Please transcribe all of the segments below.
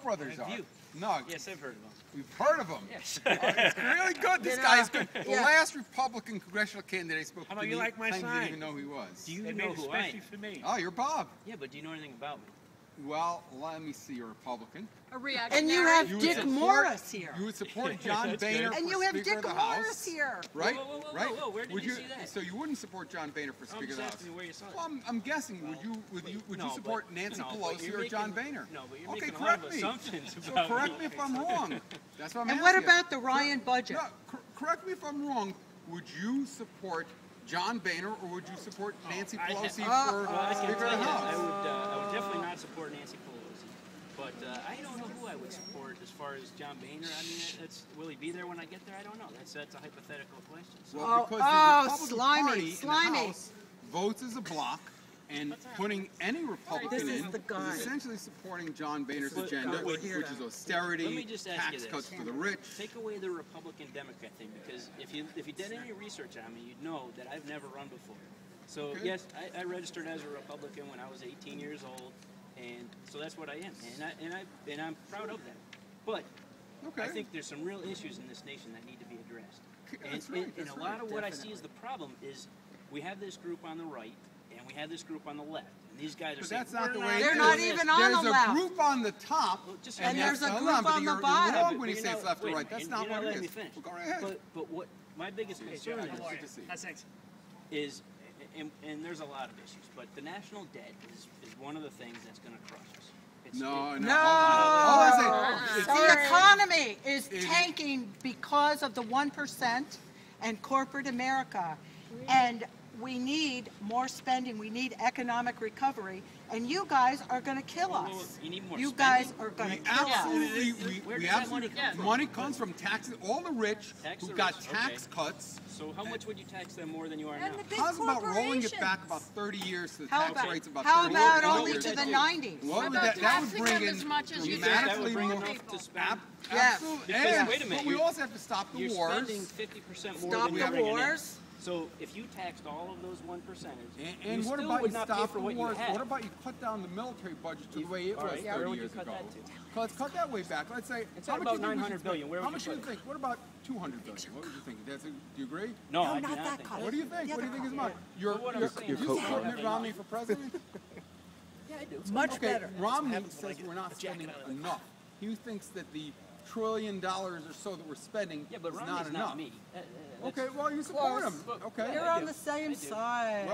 Brothers are. You? No. Yes, I've heard of them. We've heard of him. Yes. It's really good. This guy is good. The last Republican congressional candidate spoke How to about me. you like my Didn't sign? even know who he was. Do you They know made it who I especially am? for me. Oh, you're Bob. Yeah, but do you know anything about me? Well, let me see. You're a Republican. A reactionary. And you have You would Dick support- Morris here. You would support John That's Boehner good. And for you have Speaker Dick of the Morris House. here. Right? Whoa, whoa, whoa, right? whoa, where did Would you see that? So you wouldn't support John Boehner for I'm Speaker of just the House? asking you where you saw it. Well, I'm guessing. Would you support Nancy Pelosi or John Boehner? No, but you're Okay, making a lot of correct me. assumptions So about correct me if I'm wrong. That's what I'm And asking. what about the Ryan budget? No, correct me if I'm wrong. Would you support John Boehner or would you support Nancy Pelosi for Well, I can Speaker tell of the you, House? I would definitely not support Nancy Pelosi. But I don't know who I would support as far as John Boehner. I mean, will he be there when I get there? I don't know. That's a hypothetical question. So. Well, because the Republican Party in the House votes as a block, and putting any Republican in is essentially supporting John Boehner's agenda, which is austerity, tax cuts for the rich. Take away the Republican-Democrat thing, because if you did any research on me, you'd know that I've never run before. So yes, I registered as a Republican when I was 18 years old. And so that's what I am, and I'm proud of that. But I think there's some real issues in this nation that need to be addressed. And a lot of what I see as the problem is we have this group on the right and we have this group on the left. And these guys are saying, that's not the way They're not even on the left. There's a group on the top, and there's a group on the You're bottom. wrong when you say it's left or right. That's not what it is. Well, go right ahead. But what my biggest concern is, and there's a lot of issues, but the national debt is one of the things that's going to crush us. No. The economy is tanking because of the 1% and corporate America. And we need more spending. We need economic recovery. And you guys are going to kill us. You need more You spending? guys are going to kill us. We absolutely, money comes from taxes. All the rich who got tax cuts. So how much would you tax them more than you are now? How's about rolling it back about 30 years to the tax rates about 30 How about years only to the 90s? Well, that would bring in dramatically more. Absolutely. Because, wait a minute, but we also have to stop the you're wars. spending 50% more Stop than the you're bringing in. wars. So if you taxed all of those 1%, And you what still about would you not pay stop for the what wars? you had. What about you cut down the military budget to the way it was 30 where would you years cut ago? that to? Let's cut that way back. Let's say It's how at much about you think we should $900 billion. spend? Where How would much you do you put it? think? What about 200 billion? What would you think? Do you agree? No, I do not not that think color. that. What do you think? What do you think is much? Well, what I'm saying You're is- supporting Mitt Romney for president? Yeah, I do. Much better. Romney says we're not spending enough. He thinks that the $1 trillion or so that we're spending Yeah, but is Romney's not enough. not me. Okay, well, you support him. Okay. You're on the same side.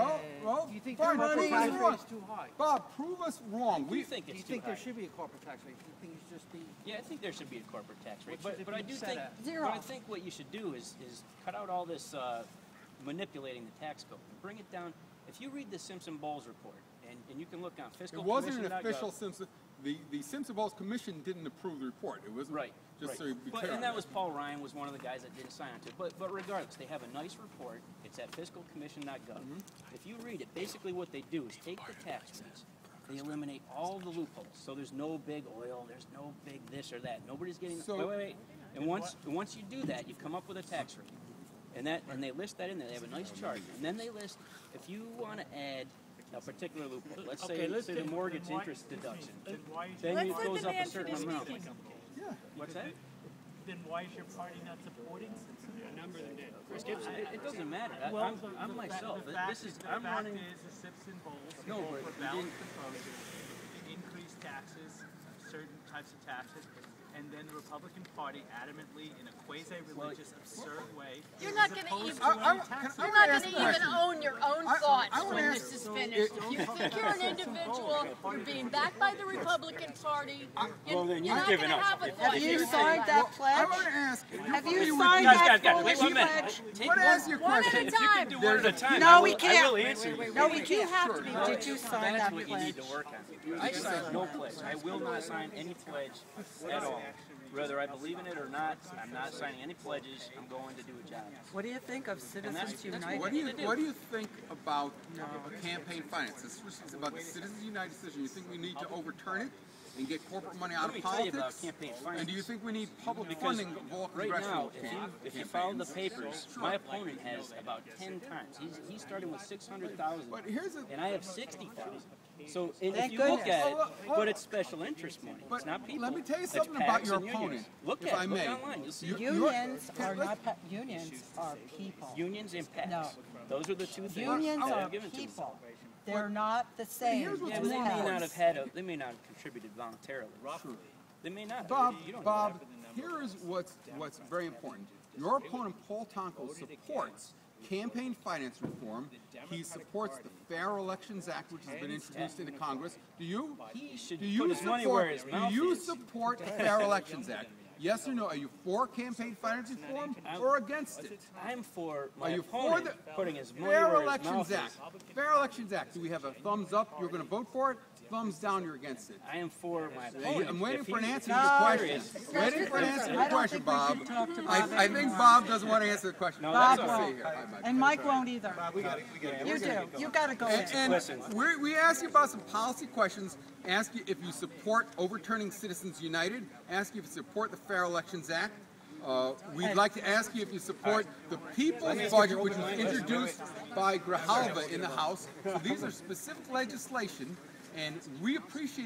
Well, Do you think fine, the prove corporate us tax wrong. rate is too high? Bob, prove us wrong. Do you think Do it's you too think there high? should be a corporate tax rate? Do you think it should just be? Yeah, I think there should be a corporate tax rate. What should But it I be do set think at? Zero. But I think what you should do is cut out all this manipulating the tax code and bring it down. If you read the Simpson-Bowles report, and you can look on fiscal. It wasn't an official Simpson. The Simpson-Bowles Commission didn't approve the report. It wasn't just so you be clear. And that was Paul Ryan was one of the guys that didn't sign on to it. But regardless, they have a nice report. It's at fiscalcommission.gov. If you read it, basically what they do is take the tax rates. They eliminate all the loopholes. So there's no big oil. There's no big this or that. Nobody's getting. Wait. And once you do that, you come up with a tax rate. And they list that in there. They have a nice chart. And then they list if you want to add a particular loophole. Let's say the mortgage interest deduction. Then it goes up a certain amount. Yeah. What's that? Then why is your party not supporting Simpson? A number of them did. It doesn't matter. I'm myself. I'm running. The Simpson-Bowles No, but for you balanced didn't- proposal to increase taxes, certain types of taxes, and then the Republican Party adamantly, in a quasi-religious, absurd way, You're not is going to opposed even. to any taxes. You're not going to even own your own thoughts wanna when ask- this is finished. You think you're an individual. You're being backed by the Republican Party. Well, then You're you've not going given to up. have a thought. Have you signed that I pledge? want to ask. Have you signed that Guys, wait 1 foolish minute. pledge? What is your One at question? a time. Do one at a time. No, I we can't. will answer you. No, we can't. Have to be. Did you sign That's that what you need pledge? to work on. I signed no pledge. I will not sign any pledge at all. Whether I believe in it or not, I'm not signing any pledges. I'm going to do a job. What do you think of Citizens United? What do you think about campaign finance? This is about the Citizens United decision. You think we need to overturn it and get corporate money out Let me of tell you politics? about campaign finance. And do you think we need public Because funding of all right congressional now, if you follow the papers, my opponent has about 10 times. He's starting with 600,000, But here's a and I have 60,000. So if Thank you look goodness. at it, but it's special interest money. But It's not people. let me tell you It's something about PACs your and unions. opponent, Look if at I it. may. Look online. You'll see it. Unions are not, unions are people. Unions and PACs. No. Those are the two things. Unions that are given to us. people. They're not the same. here's what's Yeah, as but they may not PACs. they may not have contributed voluntarily. They may not. Bob, You don't know Bob, that. here is what's very important. Your opponent, Paul Tonko, supports campaign finance reform. He supports the Fair Elections Act, which has been introduced into Congress. Do you? He should Do you put his money where his mouth Do you is. support the Fair Elections Act? Yes or no? Are you for campaign finance reform or against it? I'm for Are my you for opponent the putting his money Fair where his Elections mouth Act? is. Fair Elections Act. Do we have a thumbs up? You're going to vote for it. Thumbs down. You're against it. I am for my opponent. I'm waiting If for an he- answer if to he's the question. serious- Waiting for an answer to I the don't question, think we Bob. should talk to Bob I think anymore. Bob doesn't want to answer the question. No, Bob that's all Let's right. see here. And Mike won't either. Yeah, You do. You got to go in. And Listen. we ask you about some policy questions. Ask you if you support overturning Citizens United. Ask you if you support the Fair Elections Act. We'd like to ask you if you support the People's Budget, which was introduced by Grijalva in the House. So these are specific legislation, and we appreciate